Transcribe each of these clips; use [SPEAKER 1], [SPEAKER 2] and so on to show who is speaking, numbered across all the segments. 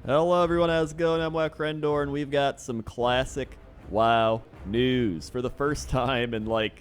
[SPEAKER 1] Hello everyone, how's it going? I'm WoWcrendor, and we've got some classic WoW news for the first time in I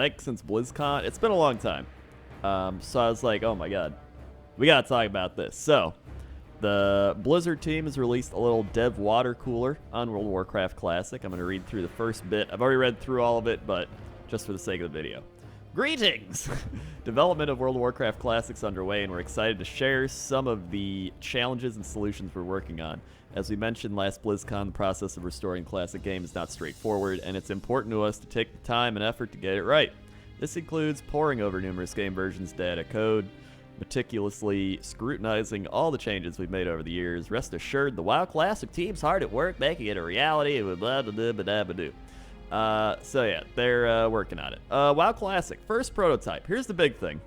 [SPEAKER 1] think since BlizzCon. It's been a long time. So I was like, oh my god, we gotta talk about this. So, the Blizzard team has released a little dev water cooler on World of Warcraft Classic. I'm gonna read through the first bit. I've already read through all of it, but just for the sake of the video. Greetings! Development of World of Warcraft Classic's underway, and we're excited to share some of the challenges and solutions we're working on. As we mentioned last BlizzCon, the process of restoring classic game is not straightforward, and it's important to us to take the time and effort to get it right. This includes poring over numerous game versions, data, code, meticulously scrutinizing all the changes we've made over the years. Rest assured, the WoW Classic team's hard at work making it a reality. Blah, blah, blah, blah, blah, blah. So yeah, they're working on it. WoW Classic, first prototype. Here's the big thing.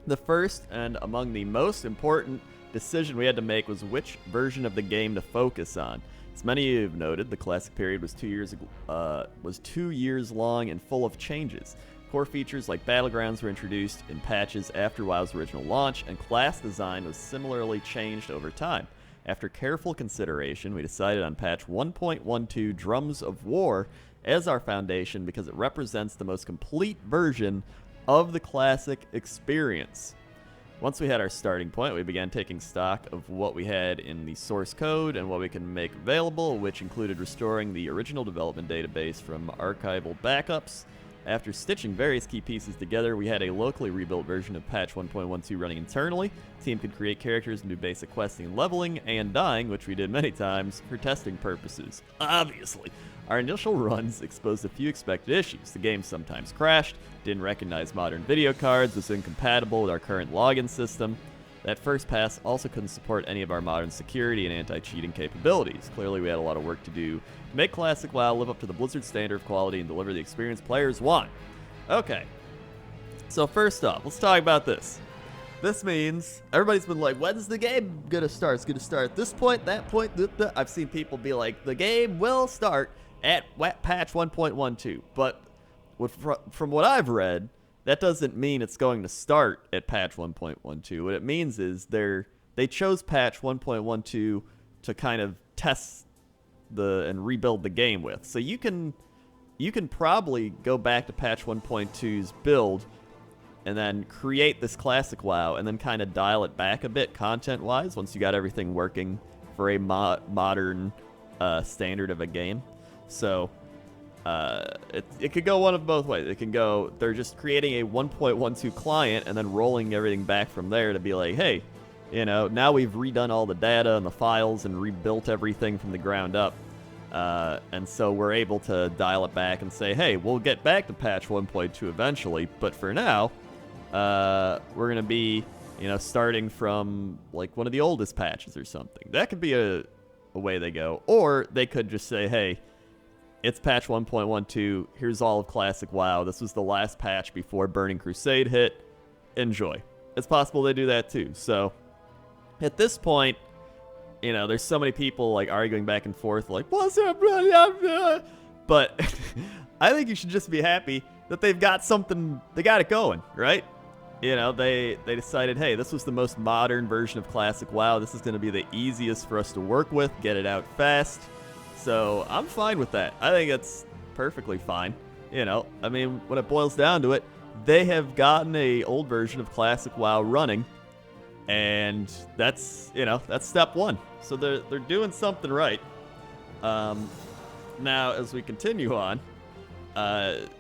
[SPEAKER 1] The first and among the most important decision we had to make was which version of the game to focus on. As many of you have noted, the Classic period was 2 years long and full of changes. Core features like Battlegrounds were introduced in patches after WoW's original launch, and class design was similarly changed over time. After careful consideration, we decided on patch 1.12 Drums of War as our foundation because it represents the most complete version of the classic experience. Once we had our starting point, we began taking stock of what we had in the source code and what we can make available, which included restoring the original development database from archival backups. After stitching various key pieces together, we had a locally rebuilt version of patch 1.12 running internally. The team could create characters and do basic questing and leveling and dying, which we did many times, for testing purposes. Obviously. Our initial runs exposed a few expected issues. The game sometimes crashed, didn't recognize modern video cards, was incompatible with our current login system. That first pass also couldn't support any of our modern security and anti-cheating capabilities. Clearly, we had a lot of work to do to make Classic WoW live up to the Blizzard standard of quality and deliver the experience players want. Okay, so first off, let's talk about this. This means everybody's been like, when's the game gonna start? It's gonna start at this point, that point. I've seen people be like, the game will start at patch 1.12. But from what I've read, that doesn't mean it's going to start at patch 1.12. What it means is they chose patch 1.12 to kind of test and rebuild the game with. So you can probably go back to patch 1.2's build and then create this classic WoW and then kind of dial it back a bit content-wise once you got everything working for a modern standard of a game. So it could go one of both ways. It can go, they're just creating a 1.12 client and then rolling everything back from there to be like, hey, you know, now we've redone all the data and the files and rebuilt everything from the ground up. And so we're able to dial it back and say, hey, we'll get back to patch 1.2 eventually, but for now, we're going to be, you know, starting from like one of the oldest patches or something. That could be a way they go. Or they could just say, hey, it's patch 1.12. Here's all of Classic WoW. This was the last patch before Burning Crusade hit. Enjoy. It's possible they do that too. So at this point, you know, there's so many people like arguing back and forth like, what's up, brother? But I think you should just be happy that they've got something, they got it going, right? You know, they decided, hey, this was the most modern version of Classic WoW. This is going to be the easiest for us to work with, get it out fast. So I'm fine with that. I think it's perfectly fine. You know, I mean, when it boils down to it, they have gotten a old version of Classic WoW running, and that's, you know, that's step one. So they're doing something right. Now, as we continue on,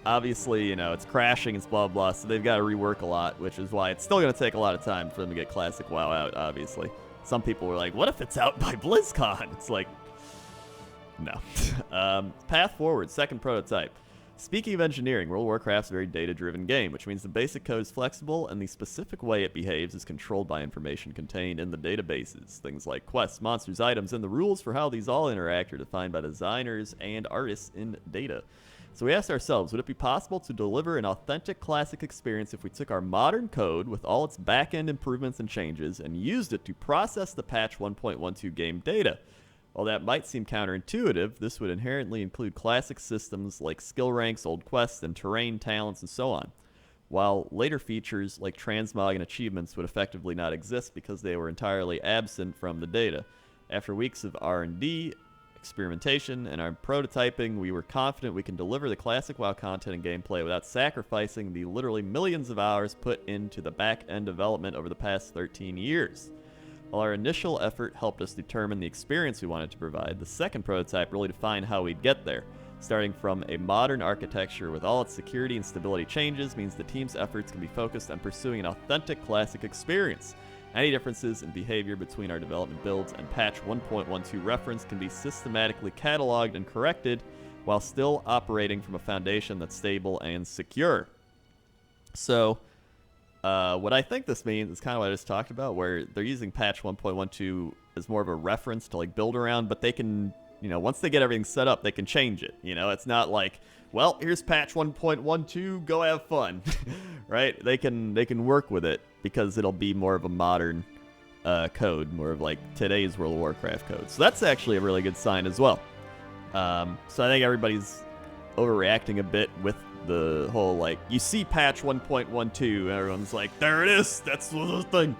[SPEAKER 1] obviously, you know, it's crashing, it's blah, blah, so they've got to rework a lot, which is why it's still going to take a lot of time for them to get Classic WoW out, obviously. Some people were like, what if it's out by BlizzCon? It's like, no. Path forward, second prototype. Speaking of engineering, World of Warcraft's a very data-driven game, which means the basic code is flexible and the specific way it behaves is controlled by information contained in the databases. Things like quests, monsters, items, and the rules for how these all interact are defined by designers and artists in data. So we asked ourselves, would it be possible to deliver an authentic classic experience if we took our modern code with all its back-end improvements and changes and used it to process the patch 1.12 game data? While that might seem counterintuitive, this would inherently include classic systems like skill ranks, old quests, and terrain, talents, and so on. While later features like transmog and achievements would effectively not exist because they were entirely absent from the data. After weeks of R&D, experimentation, and our prototyping, we were confident we can deliver the classic WoW content and gameplay without sacrificing the literally millions of hours put into the back-end development over the past 13 years. While our initial effort helped us determine the experience we wanted to provide, the second prototype really defined how we'd get there. Starting from a modern architecture with all its security and stability changes means the team's efforts can be focused on pursuing an authentic classic experience. Any differences in behavior between our development builds and patch 1.12 reference can be systematically cataloged and corrected while still operating from a foundation that's stable and secure. So, what I think this means is kind of what I just talked about, where they're using patch 1.12 as more of a reference to like build around, but they can, once they get everything set up, they can change it. It's not like, well, here's patch 1.12, go have fun, right? They can work with it because it'll be more of a modern code, more of like today's World of Warcraft code. So that's actually a really good sign as well. So I think everybody's overreacting a bit with the whole, like, you see patch 1.12, and everyone's like, there it is, that's the thing,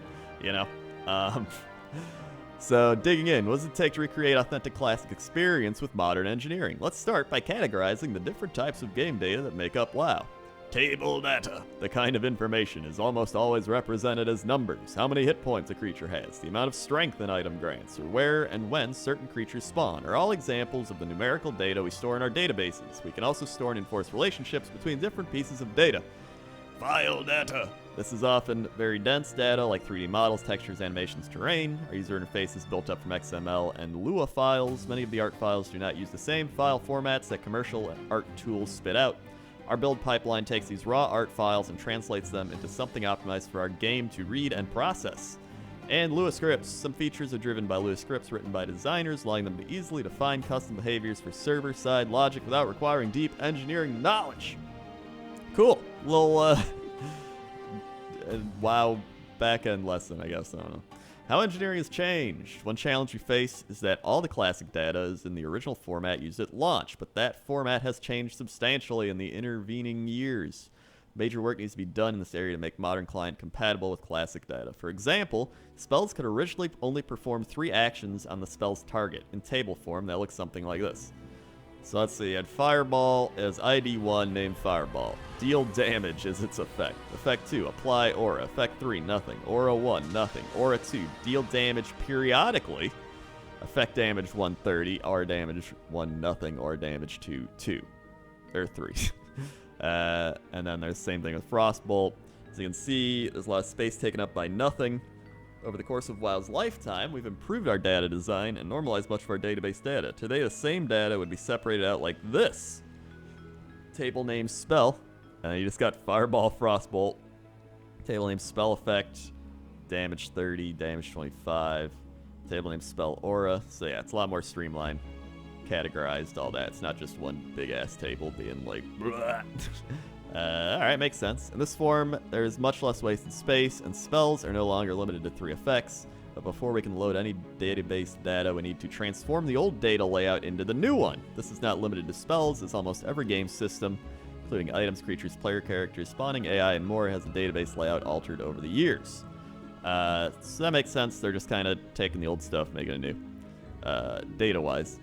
[SPEAKER 1] So digging in, what does it take to recreate authentic classic experience with modern engineering? Let's start by categorizing the different types of game data that make up WoW. Table data. The kind of information is almost always represented as numbers, how many hit points a creature has, the amount of strength an item grants, or where and when certain creatures spawn, are all examples of the numerical data we store in our databases. We can also store and enforce relationships between different pieces of data. File data. This is often very dense data like 3D models, textures, animations, terrain. Our user interface is built up from XML and Lua files. Many of the art files do not use the same file formats that commercial art tools spit out. Our build pipeline takes these raw art files and translates them into something optimized for our game to read and process. And Lua scripts. Some features are driven by Lua scripts written by designers, allowing them to easily define custom behaviors for server-side logic without requiring deep engineering knowledge. Cool. Little, WoW back-end lesson, I guess. I don't know. How engineering has changed. One challenge we face is that all the classic data is in the original format used at launch, but that format has changed substantially in the intervening years. Major work needs to be done in this area to make modern client compatible with classic data. For example, spells could originally only perform 3 actions on the spell's target. In table form, that looks something like this. So let's see, you had Fireball as ID 1 named Fireball. Deal damage is its effect. Effect 2, apply aura. Effect 3, nothing. Aura 1, nothing. Aura 2, deal damage periodically. Effect damage 130, aura damage 1, nothing. Aura damage 2, 2. Or 3. And then there's the same thing with Frostbolt. As you can see, there's a lot of space taken up by nothing. Over the course of WoW's lifetime, we've improved our data design and normalized much of our database data. Today, the same data would be separated out like this. Table name spell. You just got Fireball, Frostbolt. Table name spell effect. Damage 30, damage 25. Table name spell aura. So yeah, it's a lot more streamlined. Categorized, all that. It's not just one big-ass table being like... Alright, makes sense. In this form, there is much less wasted space, and spells are no longer limited to 3 effects. But before we can load any database data, we need to transform the old data layout into the new one. This is not limited to spells, as almost every game system, including items, creatures, player characters, spawning AI, and more, has a database layout altered over the years. So that makes sense. They're just kind of taking the old stuff, making it new, data-wise.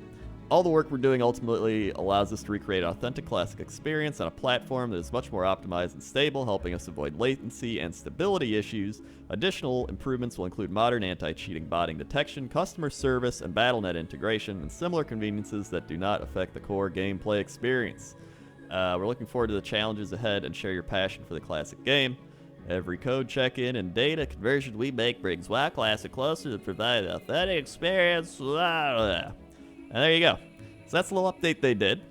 [SPEAKER 1] All the work we're doing ultimately allows us to recreate an authentic classic experience on a platform that is much more optimized and stable, helping us avoid latency and stability issues. Additional improvements will include modern anti-cheating botting detection, customer service, and BattleNet integration, and similar conveniences that do not affect the core gameplay experience. We're looking forward to the challenges ahead and share your passion for the classic game. Every code check-in and data conversion we make brings WoW Classic closer to provide an authentic experience. Blah, blah. And there you go. So that's a little update they did.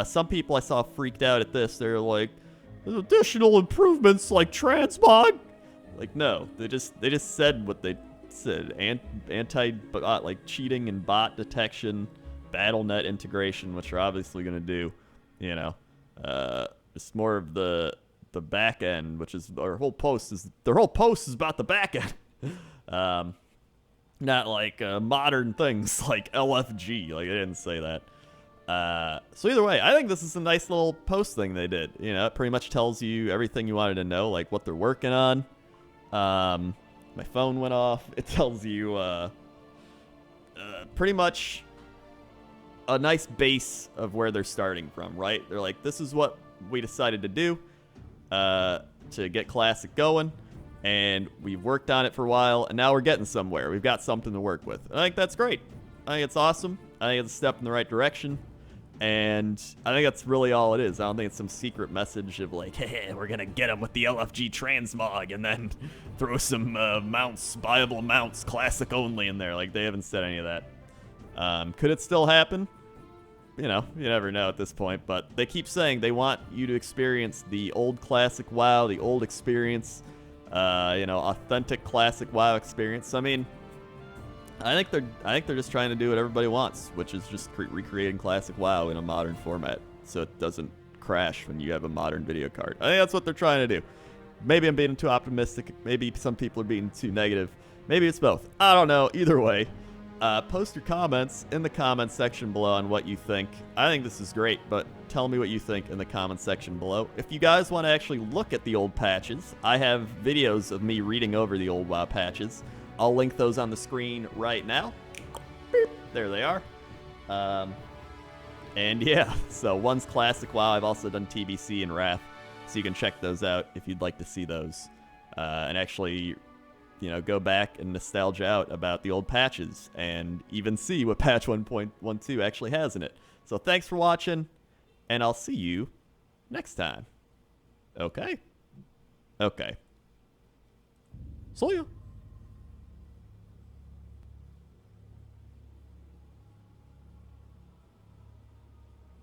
[SPEAKER 1] Some people I saw freaked out at this. They're like, "There's additional improvements like transmog." Like, no, they just said what they said. Anti-bot, like cheating and bot detection, BattleNet integration, which are obviously going to do, it's more of the back end, which is their whole post is about the back end. Not like modern things like LFG. Like, I didn't say that. So either way, I think this is a nice little post thing they did. It pretty much tells you everything you wanted to know, like what they're working on. My phone went off. It tells you pretty much a nice base of where they're starting from, right? They're like, this is what we decided to do to get Classic going, and we've worked on it for a while, and now we're getting somewhere. We've got something to work with. I think that's great. I think it's awesome. I think it's a step in the right direction, and I think that's really all it is. I don't think it's some secret message of like, hey, we're going to get them with the LFG transmog and then throw some mounts, buyable mounts, Classic only in there. Like, they haven't said any of that. Could it still happen? You know, you never know at this point, but they keep saying they want you to experience the old Classic WoW, the old experience, you know, authentic Classic WoW experience. I mean, I think they're just trying to do what everybody wants, which is just recreating Classic WoW in a modern format, so it doesn't crash when you have a modern video card. I think that's what they're trying to do. Maybe I'm being too optimistic. Maybe some people are being too negative. Maybe it's both. I don't know. Either way. Post your comments in the comments section below on what you think. I think this is great, but tell me what you think in the comments section below. If you guys want to actually look at the old patches, I have videos of me reading over the old WoW patches. I'll link those on the screen right now. Beep. There they are. And yeah, so one's Classic WoW. I've also done TBC and Wrath, so you can check those out if you'd like to see those. And actually, you know, go back and nostalgia out about the old patches and even see what patch 1.12 actually has in it. So thanks for watching, and I'll see you next time. Okay? Okay. See ya.